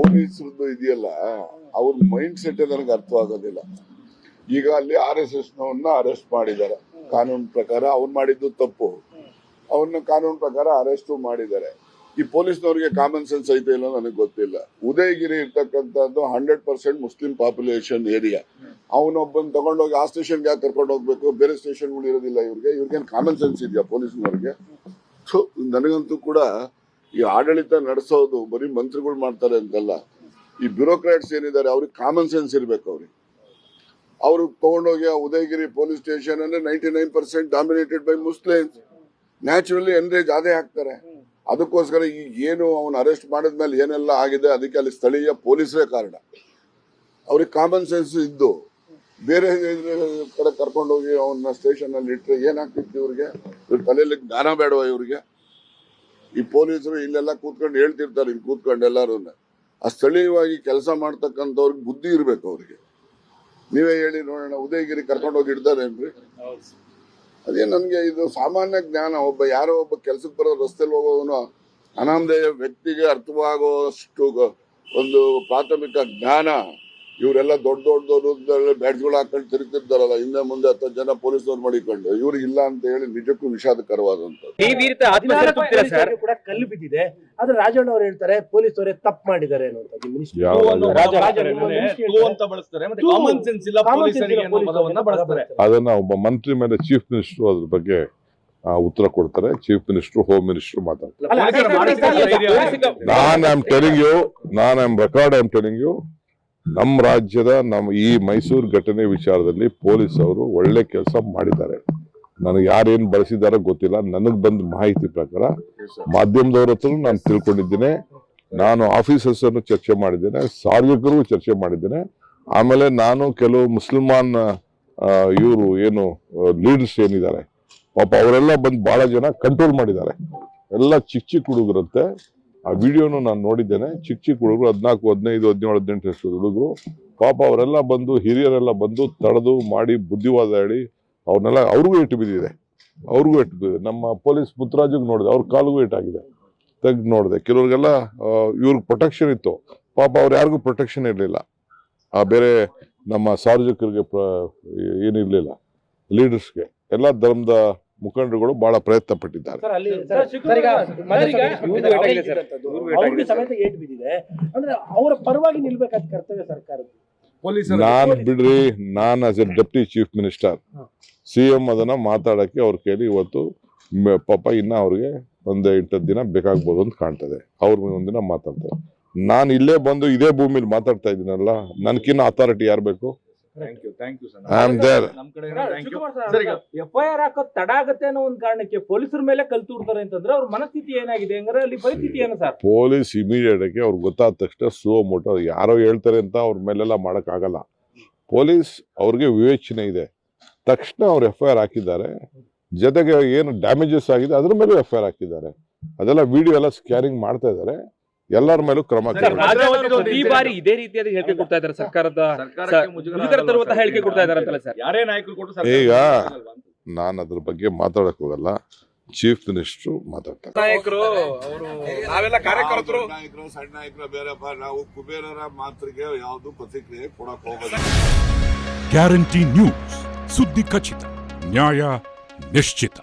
Police ಇದೆಯಲ್ಲ, ಅವ್ರ mind set ನನಗೆ ಅರ್ಥವಾಗೋದಿಲ್ಲ. ಈಗ ಅಲ್ಲಿ RSS ನವನ್ನ ಅರೆಸ್ಟ್ ಮಾಡಿದ್ದಾರೆ. ಕಾನೂನು ಪ್ರಕಾರ ಅವ್ನು ಮಾಡಿದ್ದು ತಪ್ಪು, ಅವನ್ನ ಕಾನೂನು ಪ್ರಕಾರ ಅರೆಸ್ಟ್ ಮಾಡಿದ್ದಾರೆ. ಈ ಪೊಲೀಸ್ನವ್ರಿಗೆ ಕಾಮನ್ ಸೆನ್ಸ್ ಐತೆ ಇಲ್ಲ ನನಗೆ ಗೊತ್ತಿಲ್ಲ. ಉದಯಗಿರಿ ಇರ್ತಕ್ಕಂಥದ್ದು 100% ಮುಸ್ಲಿಂ ಪಾಪ್ಯುಲೇಷನ್ ಏರಿಯಾ. ಅವನೊಬ್ಬನ್ ತಗೊಂಡೋಗಿ ಆ ಸ್ಟೇಷನ್ಗೆ ಯಾಕೆ ಕರ್ಕೊಂಡು ಹೋಗ್ಬೇಕು? ಬೇರೆ ಸ್ಟೇಷನ್ಗಳು ಇರೋದಿಲ್ಲ ಇವ್ರಿಗೇನು ಕಾಮನ್ ಸೆನ್ಸ್ ಇದೆಯಾ ಪೊಲೀಸ್ನವ್ರಿಗೆ? ಸೊ ನನಗಂತೂ ಕೂಡ ಈ ಆಡಳಿತ ನಡೆಸೋದು ಬರೀ ಮಂತ್ರಿಗಳು ಮಾಡ್ತಾರೆ ಅಂತಲ್ಲ, ಈ ಬ್ಯೂರೋಕ್ರಾಟ್ಸ್ ಏನಿದ್ದಾರೆ ಅವ್ರಿಗೆ ಕಾಮನ್ ಸೆನ್ಸ್ ಇರ್ಬೇಕು. ಅವ್ರು ತಗೊಂಡೋಗಿ ಉದಯಗಿರಿ ಪೊಲೀಸ್ ಸ್ಟೇಷನ್ ಅಂದ್ರೆ 99% ಡಾಮಿನೇಟೆಡ್ ಬೈ ಮುಸ್ಲಿಮ್ಸ್. ನ್ಯಾಚುರಲಿ ಎನ್ರೇಜ್ ಅದೇ ಆಗ್ತಾರೆ. ಅದಕ್ಕೋಸ್ಕರ ಈಗ ಏನು ಅವನು ಅರೆಸ್ಟ್ ಮಾಡಿದ್ಮೇಲೆ ಏನೆಲ್ಲ ಆಗಿದೆ ಅದಕ್ಕೆ ಅಲ್ಲಿ ಸ್ಥಳೀಯ ಪೊಲೀಸರೇ ಕಾರಣ. ಅವ್ರಿಗೆ ಕಾಮನ್ ಸೆನ್ಸ್ ಇದ್ದು ಬೇರೆ ಕಡೆ ಕರ್ಕೊಂಡೋಗಿ ಅವನ್ನ ಸ್ಟೇಷನ್ ಅಲ್ಲಿ ಇಟ್ಟರೆ ಏನಾಗ್ತಿತ್ತು ಇವ್ರಿಗೆ? ಇವ್ರ ತಲೆಯಲ್ಲಿ ಜ್ಞಾನ ಬೇಡವಾ ಇವ್ರಿಗೆ? ಈ ಪೊಲೀಸರು ಇಲ್ಲೆಲ್ಲ ಕೂತ್ಕೊಂಡು ಹೇಳ್ತಿರ್ತಾರೆ, ಇಲ್ಲಿ ಕೂತ್ಕೊಂಡು ಎಲ್ಲರೂ ಆ ಸ್ಥಳೀಯವಾಗಿ ಕೆಲಸ ಮಾಡ್ತಕ್ಕಂಥವ್ರಿಗೆ ಬುದ್ಧಿ ಇರ್ಬೇಕು ಅವ್ರಿಗೆ. ನೀವೇ ಹೇಳಿ ನೋಡೋಣ, ಉದಯಗಿರಿ ಕರ್ಕೊಂಡೋಗಿ ಇಡ್ತಾರೇನ್ರಿ? ಅದೇ ನನ್ಗೆ ಇದು ಸಾಮಾನ್ಯ ಜ್ಞಾನ. ಯಾರೋ ಒಬ್ಬ ಕೆಲ್ಸಕ್ಕೆ ಬರೋ ರಸ್ತೆಯಲ್ಲಿ ಹೋಗೋವನು ಅನಾಮಧೇಯ ವ್ಯಕ್ತಿಗೆ ಅರ್ಥವಾಗುವಷ್ಟು ಒಂದು ಪ್ರಾಥಮಿಕ ಜ್ಞಾನ ಇವರೆಲ್ಲ ದೊಡ್ಡ ಬ್ಯಾಡ್ಜ್ಗಳು ಹಾಕೊಂಡು ತಿರುಗ್ತಿರ್ತಾರಲ್ಲ, ಹಿಂದೆ ಮುಂದೆ 10 ಜನ ಪೊಲೀಸ್ನವ್ರು ಮಾಡಿಕೊಂಡು, ಇವ್ರು ಇಲ್ಲ ಅಂತ ಹೇಳಿ ನಿಜಕ್ಕೂ ವಿಷಾದಕರವಾದಂತ. ಕೂಡ ಕಲ್ಲು ಬಿದ್ದಿದೆ. ಆದ್ರೆ ರಾಜಣ್ಣ ಅವ್ರು ಹೇಳ್ತಾರೆ ಪೊಲೀಸವರೇ ತಪ್ಪು ಮಾಡಿದ್ದಾರೆ ಅದನ್ನ ಒಬ್ಬ ಮಂತ್ರಿ ಮೇಲೆ ಚೀಫ್ ಮಿನಿಸ್ಟರ್ ಅದ್ರ ಬಗ್ಗೆ ಉತ್ತರ ಕೊಡ್ತಾರೆ. ಚೀಫ್ ಮಿನಿಸ್ಟರ್, ಹೋಮ್ ಮಿನಿಸ್ಟರ್ ಮಾತಾಡ್ತಾರೆ. ಐ ಆಮ್ ಟೆಲಿಂಗ್ ಯು ನಮ್ಮ ರಾಜ್ಯದ ಈ ಮೈಸೂರು ಘಟನೆ ವಿಚಾರದಲ್ಲಿ ಪೊಲೀಸ್ ಅವರು ಒಳ್ಳೆ ಕೆಲಸ ಮಾಡಿದ್ದಾರೆ. ನನಗೆ ಯಾರೇನು ಬಳಸಿದಾರೋ ಗೊತ್ತಿಲ್ಲ. ನನಗೆ ಬಂದ ಮಾಹಿತಿ ಪ್ರಕಾರ ಮಾಧ್ಯಮದವ್ರ ಹತ್ರ ನಾನು ತಿಳ್ಕೊಂಡಿದ್ದೇನೆ. ನಾನು ಆಫೀಸರ್ಸ್ ಅನ್ನು ಚರ್ಚೆ ಮಾಡಿದ್ದೇನೆ, ಸಾರ್ವಜನಿಕರಿಗೂ ಚರ್ಚೆ ಮಾಡಿದ್ದೇನೆ. ಆಮೇಲೆ ನಾನು ಕೆಲವು ಮುಸಲ್ಮಾನ್ ಇವರು ಏನು ಲೀಡರ್ಸ್ ಏನಿದ್ದಾರೆ ಪಾಪ ಅವರೆಲ್ಲ ಬಂದು ಬಹಳ ಜನ ಕಂಟ್ರೋಲ್ ಮಾಡಿದ್ದಾರೆ. ಎಲ್ಲ ಚಿಕ್ಕ ಹುಡುಗರಂತೆ. ಆ ವಿಡಿಯೋನು ನಾನು ನೋಡಿದ್ದೇನೆ. ಚಿಕ್ಕ ಹುಡುಗರು 14, 15, 17, 18 ವರ್ಷದ ಹುಡುಗರು ಪಾಪ ಅವರೆಲ್ಲ ಬಂದು, ಹಿರಿಯರೆಲ್ಲ ಬಂದು ತಡೆದು ಮಾಡಿ ಬುದ್ಧಿವಾದ ಹೇಳಿ ಅವ್ರನ್ನೆಲ್ಲ ಅವ್ರಿಗೂ ಏಟು ಬಿದ್ದಿದೆ. ನಮ್ಮ ಪೊಲೀಸ್ ಮುತ್ತರಾಜಿಗೆ ನೋಡಿದೆ, ಅವ್ರ ಕಾಲಿಗೂ ಏಟಾಗಿದೆ. ತೆಗ್ದು ನೋಡಿದೆ. ಕೆಲವ್ರಿಗೆಲ್ಲ ಇವ್ರಿಗೆ ಪ್ರೊಟೆಕ್ಷನ್ ಇತ್ತು, ಪಾಪ ಅವ್ರು ಯಾರಿಗೂ ಪ್ರೊಟೆಕ್ಷನ್ ಇರಲಿಲ್ಲ. ಬೇರೆ ನಮ್ಮ ಸಾರ್ವಜನಿಕರಿಗೆ ಏನಿರಲಿಲ್ಲ. ಲೀಡರ್ಸ್ಗೆ ಎಲ್ಲ ಧರ್ಮದ ಮುಖಂಡರುಗಳು ಬಹಳ ಪ್ರಯತ್ನ ಪಟ್ಟಿದ್ದಾರೆ. ನಾನ್ ಬಿಡ್ರಿ, ನಾನ್ as a deputy chief minister, CM ಅದನ್ನ ಮಾತಾಡಕ್ಕೆ ಅವ್ರ ಕೈಲಿ ಇವತ್ತು ಪಾಪ ಇನ್ನ ಅವ್ರಿಗೆ 1-8 ದಿನ ಬೇಕಾಗ್ಬೋದು ಅಂತ ಕಾಣ್ತದೆ. ಅವ್ರ ಒಂದಿನ ಮಾತಾಡ್ತಾರೆ. ನಾನು ಇಲ್ಲೇ ಬಂದು ಇದೇ ಭೂಮಿಲಿ ಮಾತಾಡ್ತಾ ಇದ್ದೀನಲ್ಲ, ನನ್ಕಿನ್ನ ಅಥಾರಿಟಿ ಯಾರು ಬೇಕು? FIR ಹಾಕೋದ್ ತಡ ಆಗತ್ತೆ ಅನ್ನೋ ಒಂದ್ ಕಾರಣಕ್ಕೆ ಪೊಲೀಸರ ಮೇಲೆ ಕಲ್ತುಡ್ತಾರೆ ಅಂತಂದ್ರೆ ಅವ್ರ ಮನಸ್ಥಿತಿ ಏನಾಗಿದೆ ಹಂಗಾರೆ? ಅಲ್ಲಿ ಪರಿಸ್ಥಿತಿ ಏನು ಸರ್? ಪೊಲೀಸ್ ಇಮಿಡಿಯೇಟ್ ಆಗಿ ಅವ್ರಿಗೆ ಗೊತ್ತಾದ ತಕ್ಷಣ ಸುವ ಮೋಟೋ ಯಾರೋ ಹೇಳ್ತಾರೆ ಅಂತ ಅವ್ರ ಮೇಲೆಲ್ಲ ಮಾಡಕ್ ಆಗಲ್ಲ. ಪೊಲೀಸ್ ಅವ್ರಿಗೆ ವಿವೇಚನೆ ಇದೆ. ತಕ್ಷಣ ಅವ್ರು FIR ಹಾಕಿದ್ದಾರೆ. ಜೊತೆಗೆ ಏನು ಡ್ಯಾಮೇಜಸ್ ಆಗಿದೆ ಅದ್ರ ಮೇಲೂ FIR ಹಾಕಿದ್ದಾರೆ. ಅದೆಲ್ಲ ವಿಡಿಯೋ ಎಲ್ಲ ಸ್ಕ್ಯಾನಿಂಗ್ ಮಾಡ್ತಾ ಇದ್ದಾರೆ. ಎಲ್ಲರ ಮೇಲೂ ಕ್ರಮ. ಈ ಬಾರಿ ಇದೇ ರೀತಿಯಾದ ಹೇಳಿಕೆ ಕೊಡ್ತಾ ಇದ್ದಾರೆ ಸರ್ಕಾರದ ಹೇಳಿಕೆ ಕೊಡ್ತಾ ಇದ್ದಾರೆ ಸರ್. ಈಗ ನಾನು ಅದ್ರ ಬಗ್ಗೆ ಮಾತಾಡಕ್ ಹೋಗಲ್ಲ, ಚೀಫ್ ಮಿನಿಸ್ಟರ್ ಮಾತಾಡ್ತಾರೆ. ನಾವೆಲ್ಲ ಕಾರ್ಯಕರ್ತರು, ನಾಯಕರು, ಸಣ್ಣ ನಾಯಕರು ಬೇರೆಪ್ಪ. ನಾವು ಕುಬೇರರ ಮಾತಿಗೆ ಯಾವುದು ಪ್ರತಿಕ್ರಿಯೆ ಕೊಡಕ್ ಹೋಗಲ್ಲ. ಗ್ಯಾರಂಟಿ ನ್ಯೂಸ್, ಸುದ್ದಿ ಖಚಿತ, ನ್ಯಾಯ ನಿಶ್ಚಿತ.